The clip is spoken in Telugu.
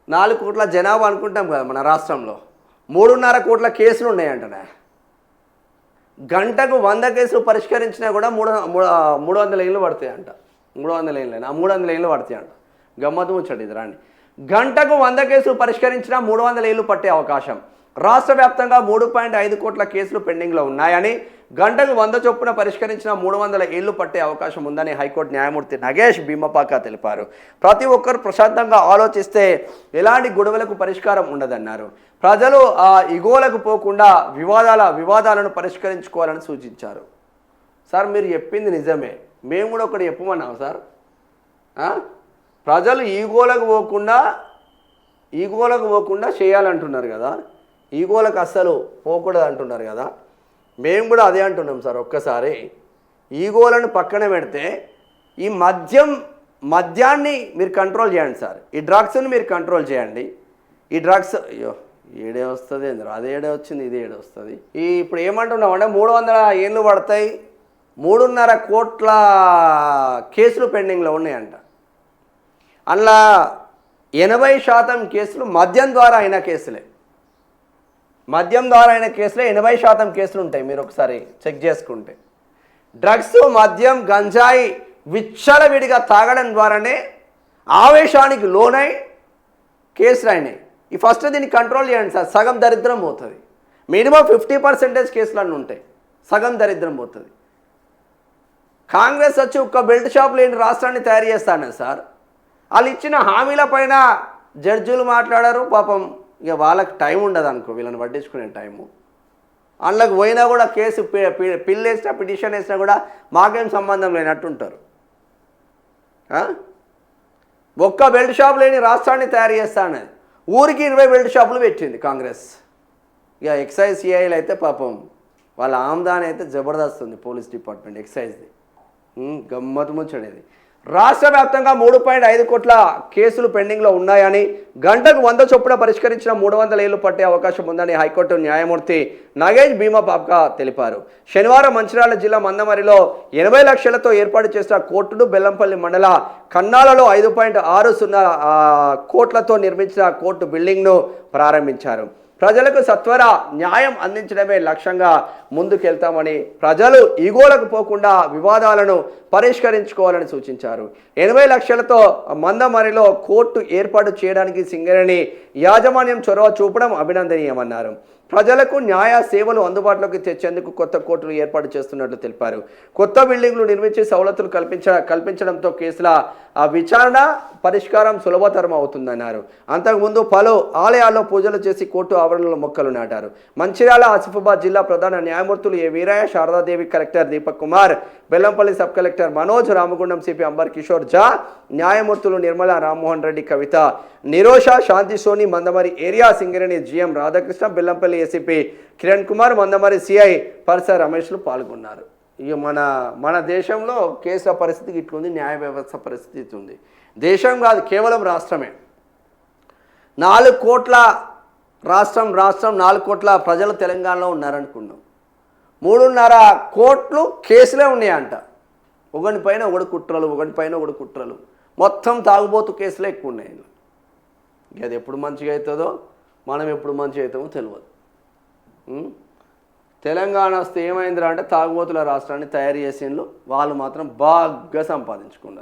4 కోట్ల జనాభా అనుకుంటాం కదా మన రాష్ట్రంలో. 3.5 కోట్ల కేసులు ఉన్నాయంటనే. గంటకు 100 కేసులు పరిష్కరించినా కూడా 300 ఏళ్ళు పడతాయంట. 300 ఏళ్ళైనా 300 ఏళ్ళు పడతాయంట. గమ్మత్తు ముచ్చట ఇది రాండి. గంటకు 100 కేసులు పరిష్కరించినా 300 ఏళ్ళు పట్టే అవకాశం. రాష్ట్ర వ్యాప్తంగా 3.5 కోట్ల కేసులు పెండింగ్లో ఉన్నాయని, గంటకు 100 చొప్పున పరిష్కరించిన 300 ఏళ్లు పట్టే అవకాశం ఉందని హైకోర్టు న్యాయమూర్తి నగేష్ భీమపాక తెలిపారు. ప్రతి ఒక్కరు ప్రశాంతంగా ఆలోచిస్తే ఎలాంటి గొడవలకు పరిష్కారం ఉండదన్నారు. ప్రజలు ఆ ఇగోలకు పోకుండా వివాదాలను పరిష్కరించుకోవాలని సూచించారు. సార్ మీరు చెప్పింది నిజమే, మేము కూడా ఒకటి చెప్పమన్నాం సార్. ప్రజలు ఈగోలకు పోకుండా చేయాలంటున్నారు కదా, ఈగోలకు అస్సలు పోకూడదు అంటున్నారు కదా. మేము కూడా అదే అంటున్నాం సార్. ఒక్కసారి ఈగోలను పక్కన పెడితే ఈ మద్యాన్ని మీరు కంట్రోల్ చేయండి సార్. ఈ డ్రగ్స్ని మీరు కంట్రోల్ చేయండి. ఈ డ్రగ్స్ ఏడే వస్తుంది ఏంద్ర, అది ఏడే వచ్చింది, ఇది ఏడే వస్తుంది. ఇప్పుడు ఏమంటున్నామంటే 300 ఏళ్ళు పడతాయి, 3.5 కోట్ల కేసులు పెండింగ్లో ఉన్నాయంట. అందులో 80% కేసులు మద్యం ద్వారా అయిన కేసులే. 80% కేసులు ఉంటాయి. మీరు ఒకసారి చెక్ చేసుకుంటే డ్రగ్స్, మద్యం, గంజాయి విచ్చలవిడిగా తాగడం ద్వారానే ఆవేశానికి లోనై కేసులు అయినాయి. ఈ ఫస్ట్ దీన్ని కంట్రోల్ చేయండి సార్, సగం దరిద్రం పోతుంది. మినిమం 50% కేసులు అన్నీ ఉంటాయి, సగం దరిద్రం పోతుంది. కాంగ్రెస్ వచ్చి ఒక్క బెల్ట్ షాప్ లేని రాష్ట్రాన్ని తయారు చేస్తాను సార్. వాళ్ళు ఇచ్చిన హామీల పైన జడ్జిలు మాట్లాడారు. పాపం ఇక వాళ్ళకి టైం ఉండదు అనుకో, వీళ్ళని పట్టించుకునే టైము. అందులోకి పోయినా కూడా కేసు పిల్ వేసినా, పిటిషన్ వేసినా కూడా మాకేం సంబంధం లేనట్టుంటారు. ఒక్క బెల్ట్ షాప్ లేని రాష్ట్రాన్ని తయారు చేస్తానది. ఊరికి 20 బెల్ట్ షాపులు పెట్టింది కాంగ్రెస్. ఇక ఎక్సైజ్ సిఐలు అయితే పాపం వాళ్ళ ఆమ్దాని అయితే జబర్దస్త్ ఉంది. పోలీస్ డిపార్ట్మెంట్ ఎక్సైజ్ది గమ్మత్తు ముచ్చడేది. రాష్ట్ర వ్యాప్తంగా 3.5 కోట్ల కేసులు పెండింగ్లో ఉన్నాయని, గంటకు 100 చొప్పున పరిష్కరించిన 300 ఏళ్లు పట్టే అవకాశం ఉందని హైకోర్టు న్యాయమూర్తి నగేష్ భీమపాక తెలిపారు. శనివారం మంచిర్యాల జిల్లా మందమరిలో 80 లక్షలతో ఏర్పాటు చేసిన కోర్టును బెల్లంపల్లి మండల కన్నాలలో 5.60 కోట్లతో నిర్మించిన కోర్టు బిల్డింగ్ను ప్రారంభించారు. ప్రజలకు సత్వర న్యాయం అందించడమే లక్ష్యంగా ముందుకెళ్తామని, ప్రజలు ఈగోలకు పోకుండా వివాదాలను పరిష్కరించుకోవాలని సూచించారు. 80 లక్షలతో మందమరిలో కోర్టు ఏర్పాటు చేయడానికి సింగరేణి యాజమాన్యం చొరవ చూపడం అభినందనీయమన్నారు. ప్రజలకు న్యాయ సేవలు అందుబాటులోకి తెచ్చేందుకు కొత్త కోర్టులు ఏర్పాటు చేస్తున్నట్లు తెలిపారు. కొత్త బిల్డింగ్లు నిర్మించి సౌలతులు కల్పించడంతో కేసుల విచారణ పరిష్కారం సులభతరం అవుతుందన్నారు. అంతకుముందు పలు ఆలయాల్లో పూజలు చేసి కోర్టు ఆవరణలో మొక్కలు నాటారు. మంచిర్యాల, ఆసిఫాబాద్ జిల్లా ప్రధాన న్యాయమూర్తులు A Veeraiah, Sharadadevi, collector Deepak Kumar, Bellampalli sub collector Manoj, Ramagundam CP Amber Kishore Jha, న్యాయమూర్తులు Nirmala, Rammohan Reddy, Kavitha, Nirosha, Shanthi Soni, Mandamarri area Singareni GM Radhakrishna, Bellampalli ACP Kiran Kumar, Mandamarri CI Parasa రమేష్లు పాల్గొన్నారు. ఇక మన దేశంలో కేసుల పరిస్థితి ఇట్లుంది, న్యాయ వ్యవస్థ పరిస్థితి ఉంది. దేశం కాదు, కేవలం రాష్ట్రమే. 4 కోట్ల రాష్ట్రం 4 కోట్ల ప్రజలు తెలంగాణలో ఉన్నారనుకున్నాం. 3.5 కోట్లు కేసులే ఉన్నాయంట. ఒకటి పైన ఒకటి కుట్రలు, మొత్తం తాగుబోతు కేసులే ఎక్కువ ఉన్నాయి. అది ఎప్పుడు మంచిగా అవుతుందో, మనం ఎప్పుడు మంచిగా అవుతామో తెలియదు. తెలంగాణ వస్తే ఏమైందిరా అంటే తాగుబోతుల రాష్ట్రాన్ని తయారు చేసిండ్రు. వాళ్ళు మాత్రం బాగా సంపాదించుకున్నారు.